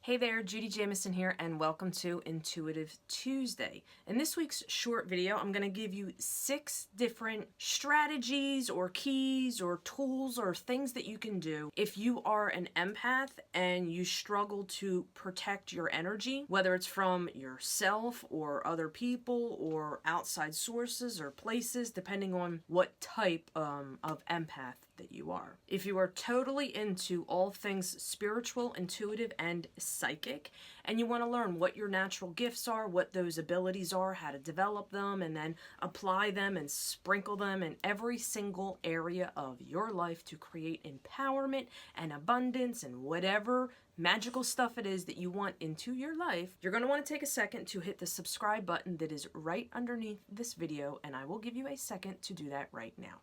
Hey there, Judi Jamieson here, and welcome to Intuitive Tuesday. In this week's short video, I'm going to give you 6 different strategies or keys or tools or things that you can do if you are an empath and you struggle to protect your energy, whether it's from yourself or other people or outside sources or places, depending on what type of empath that you are. If you are totally into all things spiritual, intuitive, and psychic, and you want to learn what your natural gifts are, what those abilities are, how to develop them, and then apply them and sprinkle them in every single area of your life to create empowerment and abundance and whatever magical stuff it is that you want into your life, you're going to want to take a second to hit the subscribe button that is right underneath this video, and I will give you a second to do that right now.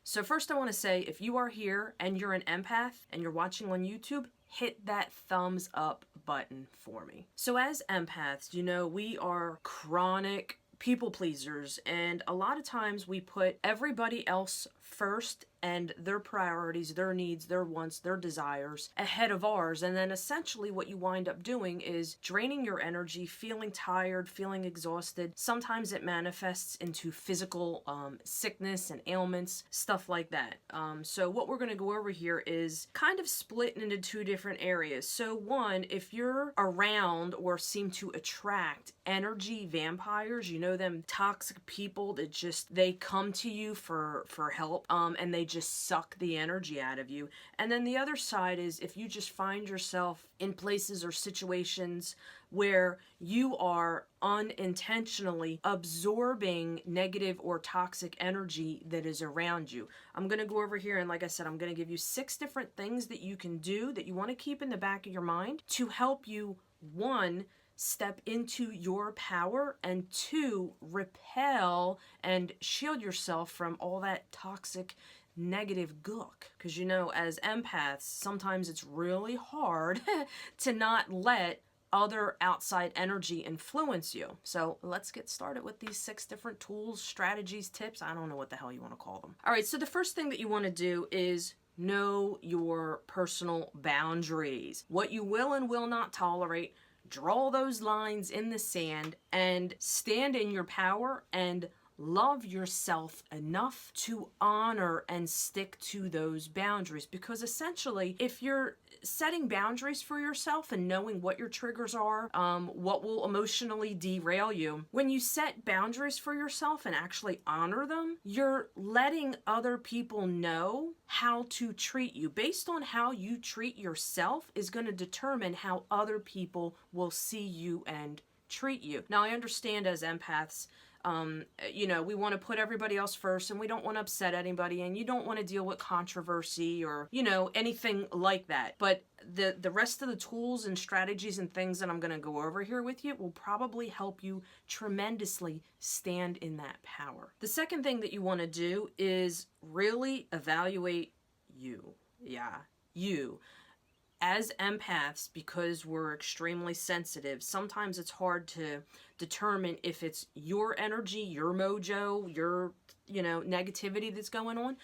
So first I want to say, if you are here and you're an empath and you're watching on YouTube, hit that thumbs up button for me. So as empaths, you know, we are chronic people pleasers, and a lot of times we put everybody else first and their priorities, their needs, their wants, their desires ahead of ours. And then essentially what you wind up doing is draining your energy, feeling tired, feeling exhausted. Sometimes it manifests into physical sickness and ailments, stuff like that. So what we're going to go over here is kind of split into 2 different areas. So one, if you're around or seem to attract energy vampires, you know, them toxic people that just, they come to you for help, and they just suck the energy out of you. And then the other side is if you just find yourself in places or situations where you are unintentionally absorbing negative or toxic energy that is around you. I'm going to go over here, and like I said, I'm going to give you 6 different things that you can do that you want to keep in the back of your mind to help you, 1, step into your power, and 2, repel and shield yourself from all that toxic negative gook. Because you know, as empaths, sometimes it's really hard to not let other outside energy influence you. So let's get started with these 6 different tools, strategies, tips. I don't know what the hell you want to call them. All right, so the first thing that you want to do is know your personal boundaries. What you will and will not tolerate. Draw those lines in the sand and stand in your power and love yourself enough to honor and stick to those boundaries. Because essentially, if you're setting boundaries for yourself and knowing what your triggers are, what will emotionally derail you, when you set boundaries for yourself and actually honor them, you're letting other people know how to treat you. Based on how you treat yourself is going to determine how other people will see you and treat you. Now, I understand as empaths, you know, we want to put everybody else first, and we don't want to upset anybody, and you don't want to deal with controversy or, you know, anything like that. But the rest of the tools and strategies and things that I'm going to go over here with you will probably help you tremendously stand in that power. The second thing that you want to do is really evaluate you. Yeah, you. As empaths, because we're extremely sensitive, sometimes it's hard to determine if it's your energy, your mojo, your, you know, negativity that's going on,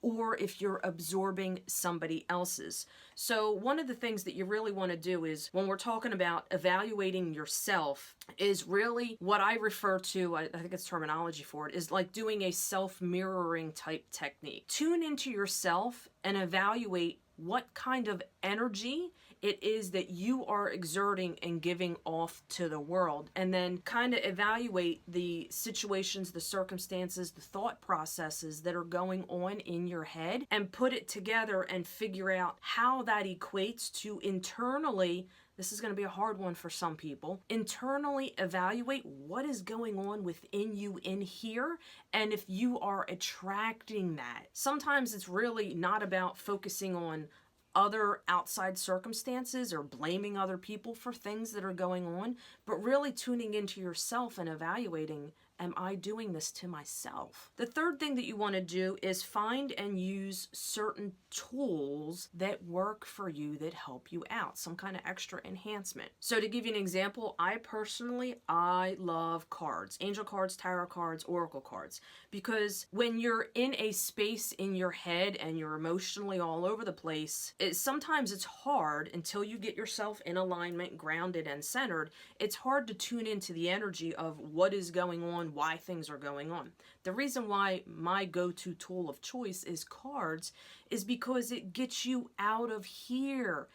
or if you're absorbing somebody else's. So one of the things that you really want to do is, when we're talking about evaluating yourself, is really what I refer to, I think it's terminology for it, is like doing a self-mirroring type technique. Tune into yourself and evaluate what kind of energy it is that you are exerting and giving off to the world, and then kind of evaluate the situations, the circumstances, the thought processes that are going on in your head, and put it together and figure out how that equates to internally. This is going to be a hard one for some people. Internally evaluate what is going on within you in here, and if you are attracting that. Sometimes it's really not about focusing on other outside circumstances or blaming other people for things that are going on, but really tuning into yourself and evaluating, am I doing this to myself? The third thing that you want to do is find and use certain tools that work for you that help you out, some kind of extra enhancement. So to give you an example, I love cards, angel cards, tarot cards, oracle cards, because when you're in a space in your head and you're emotionally all over the place, sometimes it's hard until you get yourself in alignment, grounded, and centered. It's hard to tune into the energy of what is going on, why things are going on. The reason why my go-to tool of choice is cards is because it gets you out of here.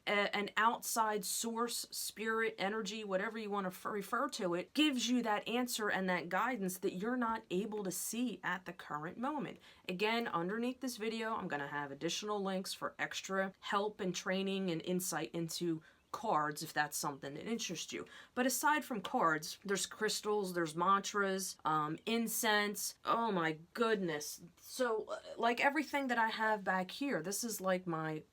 An outside source, spirit, energy, whatever you want to refer to it, gives you that answer and that guidance that you're not able to see at the current moment. Again, underneath this video, I'm going to have additional links for extra help and training and insight into cards if that's something that interests you. But aside from cards, there's crystals, there's mantras, incense. Oh my goodness. So like everything that I have back here, this is like my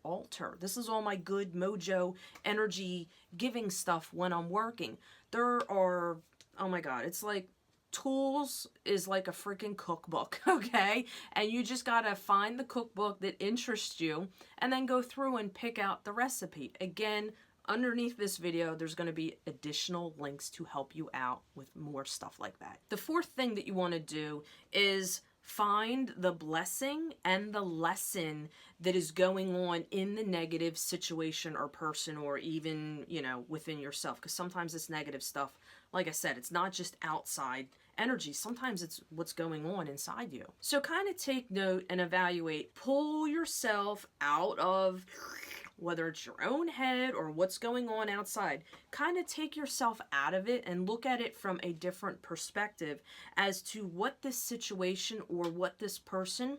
altar. This is all my good mojo energy giving stuff when I'm working. There are, oh my god, it's like tools is like a freaking cookbook, okay? And you just gotta find the cookbook that interests you and then go through and pick out the recipe. Again, underneath this video, there's going to be additional links to help you out with more stuff like that. The fourth thing that you want to do is find the blessing and the lesson that is going on in the negative situation or person, or even, you know, within yourself. Because sometimes this negative stuff, like I said, it's not just outside energy. Sometimes it's what's going on inside you. So kind of take note and evaluate. Pull yourself out of whether it's your own head or what's going on outside. Kind of take yourself out of it and look at it from a different perspective as to what this situation or what this person,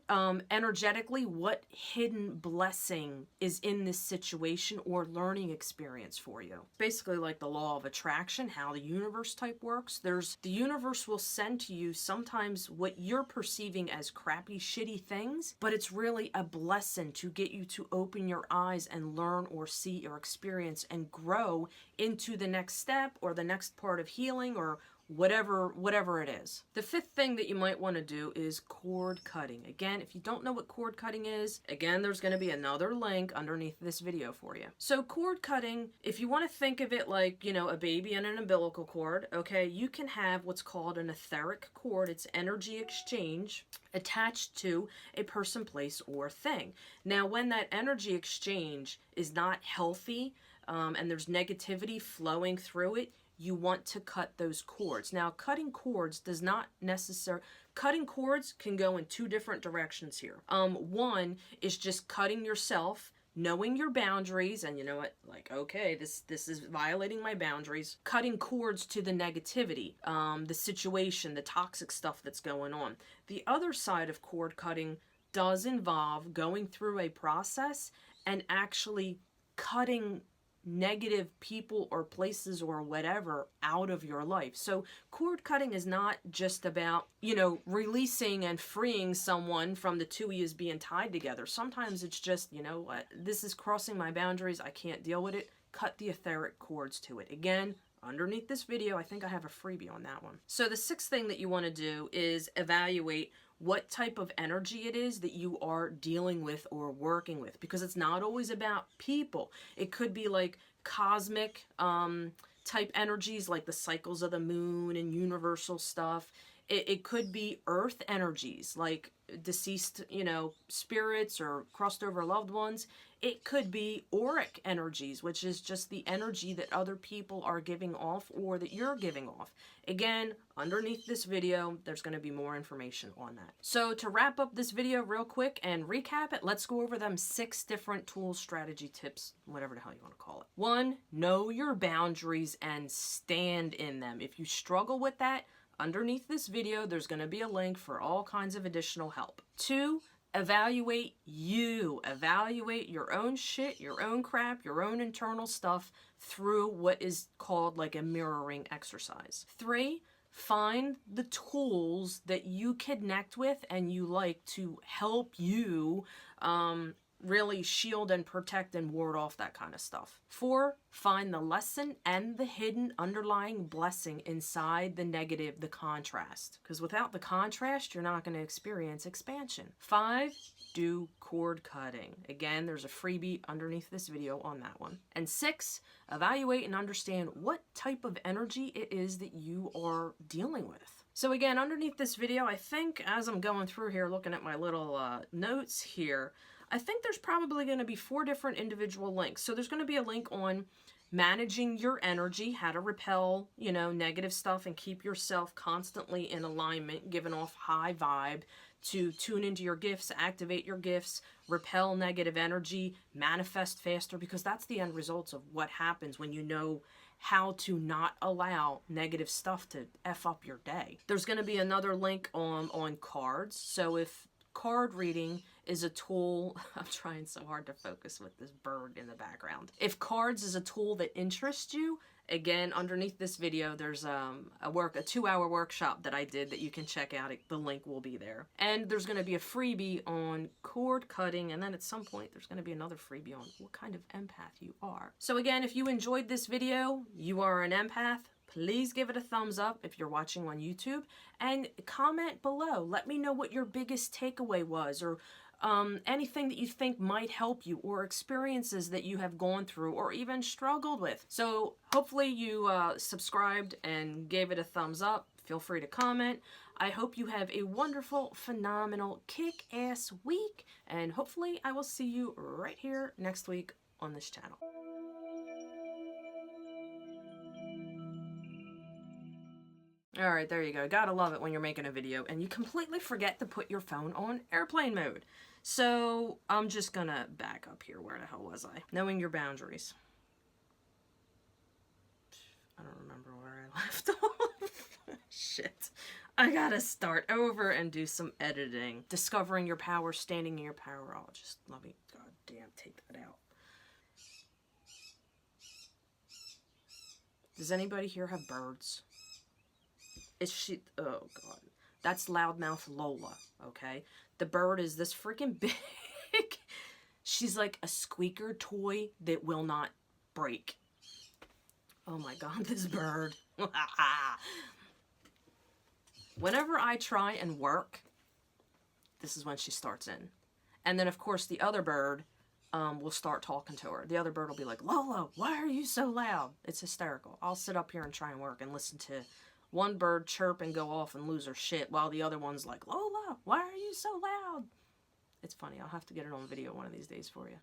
energetically, what hidden blessing is in this situation or learning experience for you. Basically like the law of attraction, how the universe type works. The universe will send to you sometimes what you're perceiving as crappy, shitty things, but it's really a blessing to get you to open your eyes and learn or see or experience and grow into the next step or the next part of healing or whatever it is. The fifth thing that you might want to do is cord cutting. Again, if you don't know what cord cutting is, again, there's going to be another link underneath this video for you. So cord cutting, if you want to think of it like, you know, a baby and an umbilical cord, okay, you can have what's called an etheric cord. It's energy exchange attached to a person, place, or thing. Now, when that energy exchange is not healthy, and there's negativity flowing through it, you want to cut those cords. Now, cutting cords does not necessarily... Cutting cords can go in two different directions here. One is just cutting yourself, knowing your boundaries, and you know what, like, okay, this is violating my boundaries. Cutting cords to the negativity, the situation, the toxic stuff that's going on. The other side of cord cutting does involve going through a process and actually cutting negative people or places or whatever out of your life. So cord cutting is not just about, you know, releasing and freeing someone from the two of yous being tied together. Sometimes it's just, you know what, this is crossing my boundaries, I can't deal with it. Cut the etheric cords to it. Again, underneath this video, I think I have a freebie on that one. So the sixth thing that you want to do is evaluate what type of energy it is that you are dealing with or working with, because it's not always about people. It could be like cosmic type energies, like the cycles of the moon and universal stuff. It could be earth energies, like deceased, you know, spirits or crossed over loved ones. It could be auric energies, which is just the energy that other people are giving off or that you're giving off. Again, underneath this video, there's going to be more information on that. So to wrap up this video real quick and recap it, let's go over them 6 different tools, strategy, tips, whatever the hell you want to call it. 1, know your boundaries and stand in them. If you struggle with that, underneath this video, there's going to be a link for all kinds of additional help. 2, evaluate you. Evaluate your own shit, your own crap, your own internal stuff through what is called like a mirroring exercise. 3, find the tools that you connect with and you like to help you really shield and protect and ward off that kind of stuff. 4, find the lesson and the hidden underlying blessing inside the negative, the contrast. Because without the contrast, you're not going to experience expansion. 5, do cord cutting. Again, there's a freebie underneath this video on that one. And 6, evaluate and understand what type of energy it is that you are dealing with. So again, underneath this video, I think as I'm going through here, looking at my little notes here, I think there's probably going to be 4 different individual links. So there's going to be a link on managing your energy, how to repel, you know, negative stuff and keep yourself constantly in alignment, giving off high vibe, to tune into your gifts, activate your gifts, repel negative energy, manifest faster, because that's the end results of what happens when you know how to not allow negative stuff to F up your day. There's going to be another link on cards. So if card reading is a tool, I'm trying so hard to focus with this bird in the background. If cards is a tool that interests you, again, underneath this video, there's a 2-hour workshop that I did that you can check out. The link will be there. And there's going to be a freebie on cord cutting, and then at some point there's going to be another freebie on what kind of empath you are. So again, if you enjoyed this video, you are an empath, please give it a thumbs up if you're watching on YouTube, and comment below. Let me know what your biggest takeaway was, or anything that you think might help you, or experiences that you have gone through or even struggled with. So hopefully you subscribed and gave it a thumbs up. Feel free to comment. I hope you have a wonderful, phenomenal, kick-ass week, and hopefully I will see you right here next week on this channel. Alright, there you go. Gotta love it when you're making a video and you completely forget to put your phone on airplane mode. So, I'm just gonna back up here. Where the hell was I? Knowing your boundaries. I don't remember where I left off. Shit. I gotta start over and do some editing. Discovering your power, standing in your power. Oh, just let me, goddamn, take that out. Does anybody here have birds? Is she, oh god, that's loudmouth Lola, okay? The bird is this freaking big. She's like a squeaker toy that will not break. Oh my god, this bird. Whenever I try and work, this is when she starts in. And then of course the other bird will start talking to her. The other bird will be like, Lola, why are you so loud? It's hysterical. I'll sit up here and try and work and listen to one bird chirp and go off and lose her shit while the other one's like, Lola, why are you so loud? It's funny. I'll have to get it on video one of these days for you.